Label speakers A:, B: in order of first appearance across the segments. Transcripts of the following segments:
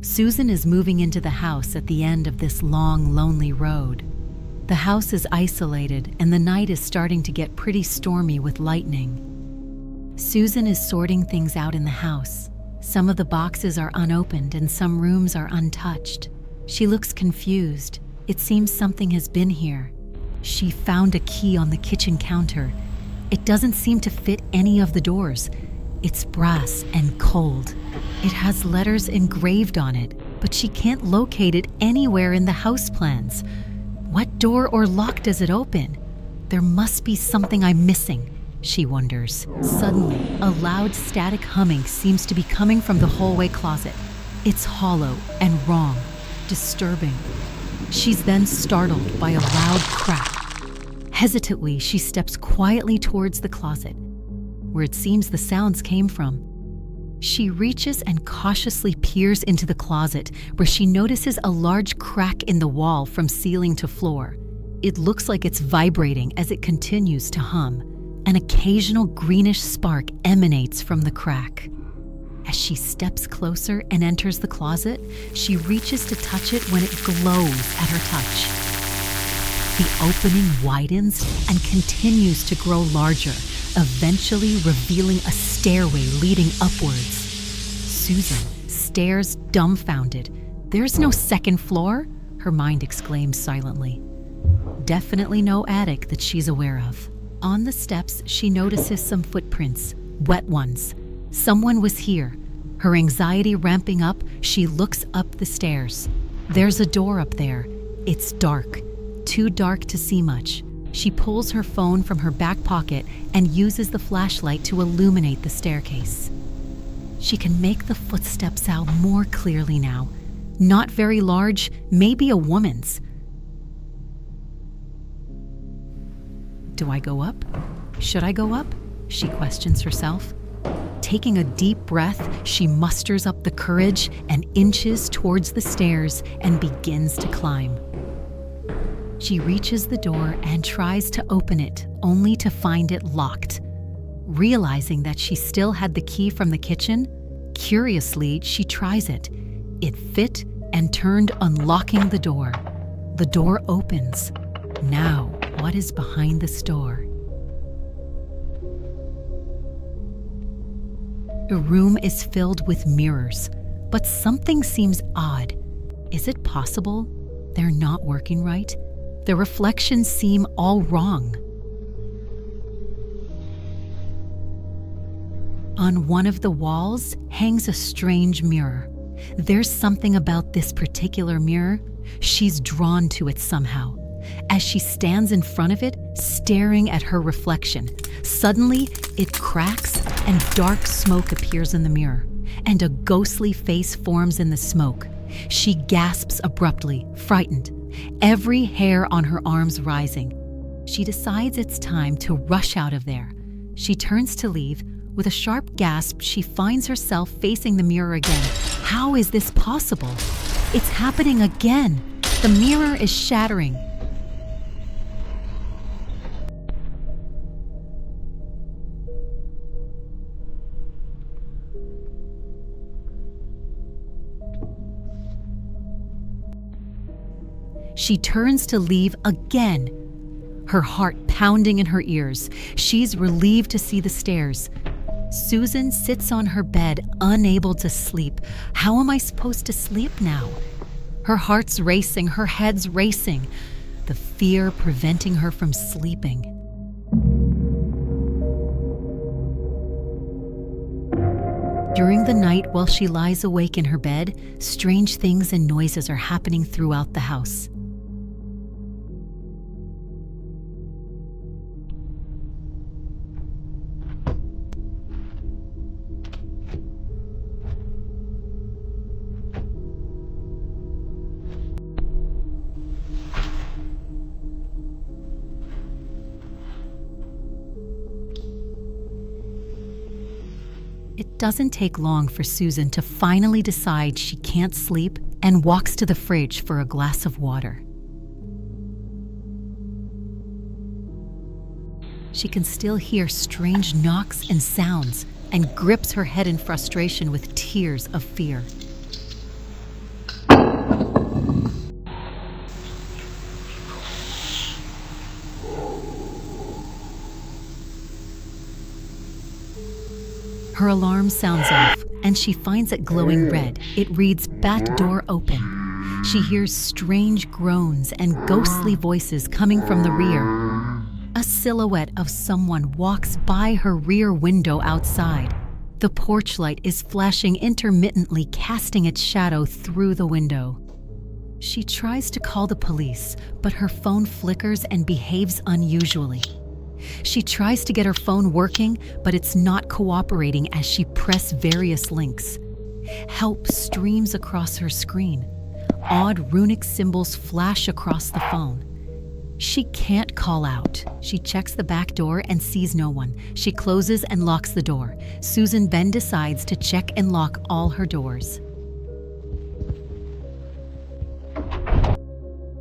A: Susan is moving into the house at the end of this long, lonely road. The house is isolated and the night is starting to get pretty stormy with lightning. Susan is sorting things out in the house. Some of the boxes are unopened and some rooms are untouched. She looks confused. It seems something has been here. She found a key on the kitchen counter. It doesn't seem to fit any of the doors. It's brass and cold. It has letters engraved on it, but she can't locate it anywhere in the house plans. What door or lock does it open? There must be something I'm missing, she wonders. Suddenly, a loud static humming seems to be coming from the hallway closet. It's hollow and wrong, disturbing. She's then startled by a loud crack. Hesitantly, she steps quietly towards the closet, where it seems the sounds came from. She reaches and cautiously peers into the closet, where she notices a large crack in the wall from ceiling to floor. It looks like it's vibrating as it continues to hum. An occasional greenish spark emanates from the crack. As she steps closer and enters the closet, she reaches to touch it when it glows at her touch. The opening widens and continues to grow larger, eventually revealing a stairway leading upwards. Susan stares dumbfounded. There's no second floor, her mind exclaims silently. Definitely no attic that she's aware of. On the steps, she notices some footprints, wet ones. Someone was here. Her anxiety ramping up, she looks up the stairs. There's a door up there. It's dark, too dark to see much. She pulls her phone from her back pocket and uses the flashlight to illuminate the staircase. She can make the footsteps out more clearly now. Not very large, maybe a woman's. Do I go up? Should I go up? She questions herself. Taking a deep breath, she musters up the courage and inches towards the stairs and begins to climb. She reaches the door and tries to open it, only to find it locked. Realizing that she still had the key from the kitchen, curiously, she tries it. It fit and turned, unlocking the door. The door opens. Now, what is behind this door? The room is filled with mirrors, but something seems odd. Is it possible they're not working right? The reflections seem all wrong. On one of the walls hangs a strange mirror. There's something about this particular mirror. She's drawn to it somehow. As she stands in front of it, staring at her reflection, suddenly it cracks and dark smoke appears in the mirror, and a ghostly face forms in the smoke. She gasps abruptly, frightened, every hair on her arms rising. She decides it's time to rush out of there. She turns to leave. With a sharp gasp, she finds herself facing the mirror again. How is this possible? It's happening again. The mirror is shattering. She turns to leave again, her heart pounding in her ears. She's relieved to see the stairs. Susan sits on her bed, unable to sleep. How am I supposed to sleep now? Her heart's racing, her head's racing, the fear preventing her from sleeping. During the night, while she lies awake in her bed, strange things and noises are happening throughout the house. It doesn't take long for Susan to finally decide she can't sleep and walks to the fridge for a glass of water. She can still hear strange knocks and sounds and grips her head in frustration with tears of fear. Her alarm sounds off, and she finds it glowing red. It reads, "Back door open." She hears strange groans and ghostly voices coming from the rear. A silhouette of someone walks by her rear window outside. The porch light is flashing intermittently, casting its shadow through the window. She tries to call the police, but her phone flickers and behaves unusually. She tries to get her phone working, but it's not cooperating as she presses various links. Help streams across her screen. Odd runic symbols flash across the phone. She can't call out. She checks the back door and sees no one. She closes and locks the door. Susan then decides to check and lock all her doors.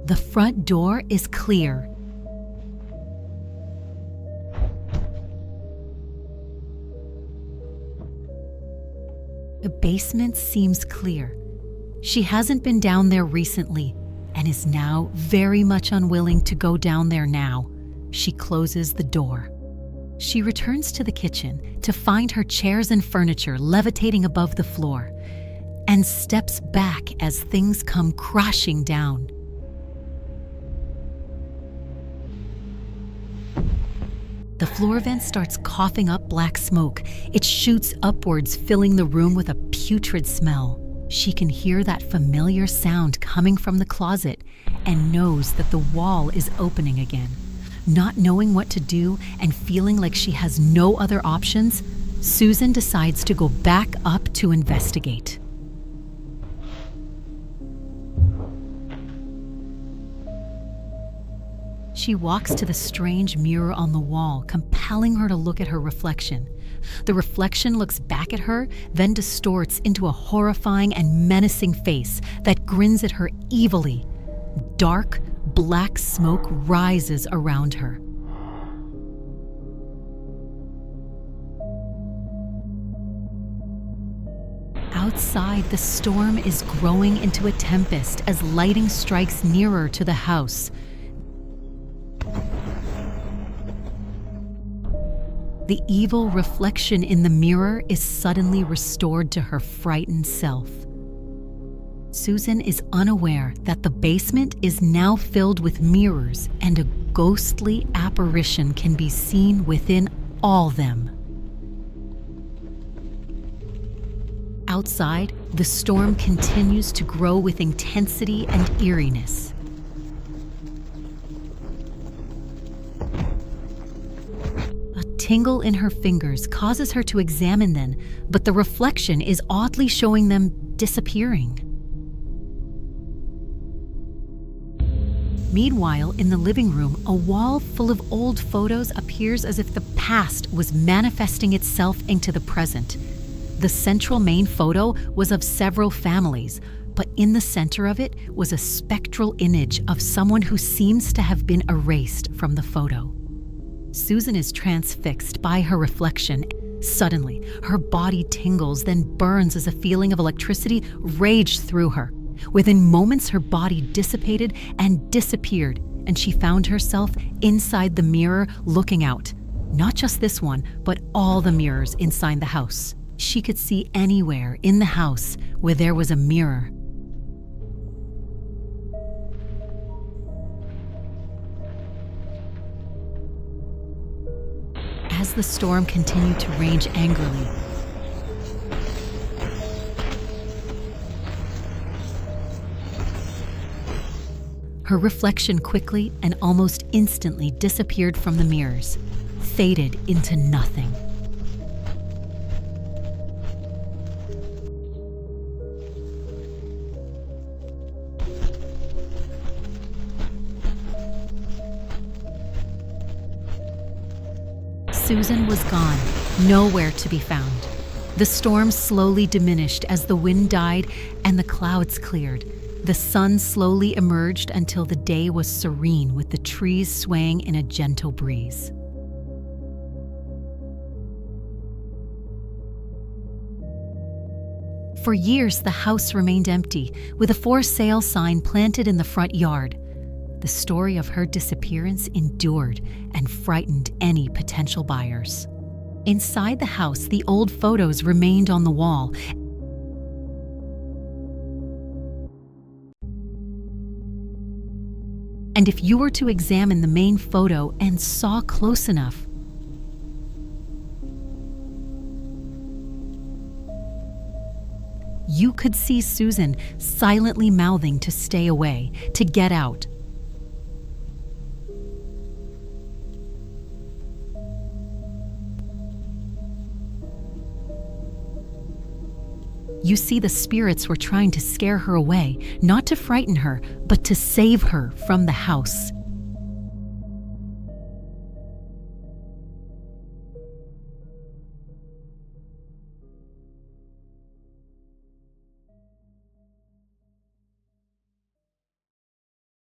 A: The front door is clear. The basement seems clear. She hasn't been down there recently and is now very much unwilling to go down there now. She closes the door. She returns to the kitchen to find her chairs and furniture levitating above the floor and steps back as things come crashing down. The floor vent starts coughing up black smoke. It shoots upwards, filling the room with a putrid smell. She can hear that familiar sound coming from the closet and knows that the wall is opening again. Not knowing what to do and feeling like she has no other options, Susan decides to go back up to investigate. She walks to the strange mirror on the wall, compelling her to look at her reflection. The reflection looks back at her, then distorts into a horrifying and menacing face that grins at her evilly. Dark, black smoke rises around her. Outside, the storm is growing into a tempest as lightning strikes nearer to the house. The evil reflection in the mirror is suddenly restored to her frightened self. Susan is unaware that the basement is now filled with mirrors and a ghostly apparition can be seen within all them. Outside, the storm continues to grow with intensity and eeriness. Tingle in her fingers causes her to examine them, but the reflection is oddly showing them disappearing. Meanwhile, in the living room, a wall full of old photos appears as if the past was manifesting itself into the present. The central main photo was of several families, but in the center of it was a spectral image of someone who seems to have been erased from the photo. Susan is transfixed by her reflection. Suddenly, her body tingles, then burns as a feeling of electricity raged through her. Within moments, her body dissipated and disappeared, and she found herself inside the mirror looking out. Not just this one, but all the mirrors inside the house. She could see anywhere in the house where there was a mirror. As the storm continued to rage angrily, her reflection quickly and almost instantly disappeared from the mirrors, faded into nothing. Susan was gone, nowhere to be found. The storm slowly diminished as the wind died and the clouds cleared. The sun slowly emerged until the day was serene with the trees swaying in a gentle breeze. For years, the house remained empty, with a for sale sign planted in the front yard. The story of her disappearance endured and frightened any potential buyers. Inside the house, the old photos remained on the wall. And if you were to examine the main photo and saw close enough, you could see Susan silently mouthing to stay away, to get out. You see, the spirits were trying to scare her away, not to frighten her, but to save her from the house.